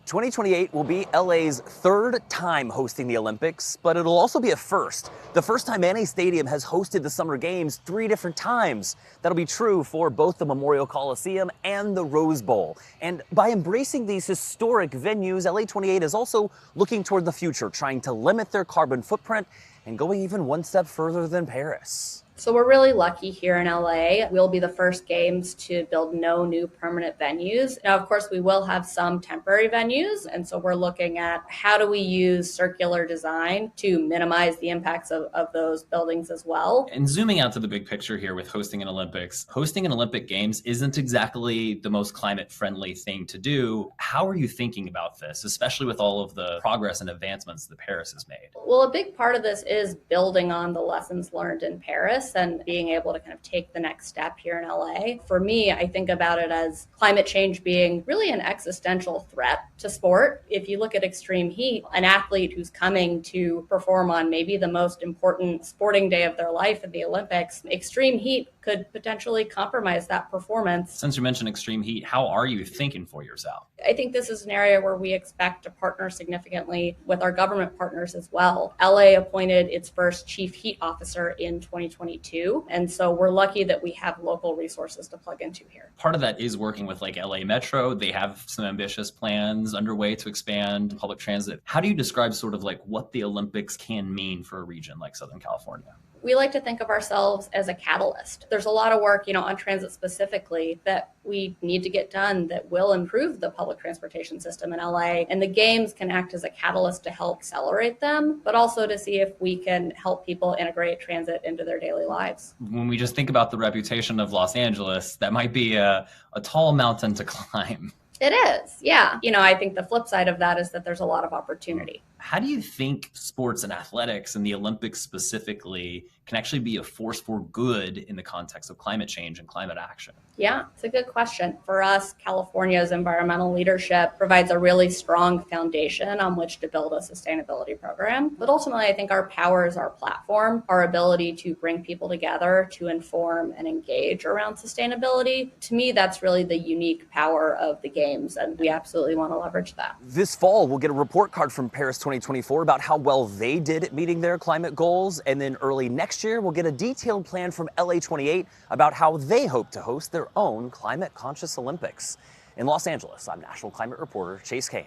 2028 will be LA's third time hosting the Olympics, but it'll also be a first. The first time any stadium has hosted the Summer Games 3 different times. That'll be true for both the Memorial Coliseum and the Rose Bowl. And by embracing these historic venues, LA 28 is also looking toward the future, trying to limit their carbon footprint and going even one step further than Paris. So we're really lucky here in LA. We'll be the first games to build no new permanent venues. Now, of course, we will have some temporary venues. And so we're looking at how do we use circular design to minimize the impacts of those buildings as well. And zooming out to the big picture here with hosting an Olympics, hosting an Olympic Games isn't exactly the most climate friendly thing to do. How are you thinking about this, especially with all of the progress and advancements that Paris has made? Well, a big part of this is building on the lessons learned in Paris and being able to kind of take the next step here in LA. For me, I think about it as climate change being really an existential threat to sport. If you look at extreme heat, an athlete who's coming to perform on maybe the most important sporting day of their life at the Olympics, extreme heat could potentially compromise that performance. Since you mentioned extreme heat, how are you thinking for yourself? I think this is an area where we expect to partner significantly with our government partners as well. LA appointed its first chief heat officer in 2022. And so we're lucky that we have local resources to plug into here. Part of that is working with like LA Metro. They have some ambitious plans underway to expand public transit. How do you describe sort of like what the Olympics can mean for a region like Southern California? We like to think of ourselves as a catalyst. There's a lot of work, on transit specifically that we need to get done that will improve the public transportation system in LA. And the games can act as a catalyst to help accelerate them, but also to see if we can help people integrate transit into their daily lives. When we just think about the reputation of Los Angeles, that might be a tall mountain to climb. It is, yeah. I think the flip side of that is that there's a lot of opportunity. How do you think sports and athletics and the Olympics specifically can actually be a force for good in the context of climate change and climate action? Yeah, it's a good question. For us, California's environmental leadership provides a really strong foundation on which to build a sustainability program. But ultimately, I think our power is our platform, our ability to bring people together to inform and engage around sustainability. To me, that's really the unique power of the Games, and we absolutely want to leverage that. This fall, we'll get a report card from Paris 2024 about how well they did at meeting their climate goals. And then early next year, we'll get a detailed plan from LA 28 about how they hope to host their own climate-conscious Olympics. In Los Angeles, I'm national climate reporter Chase Cain.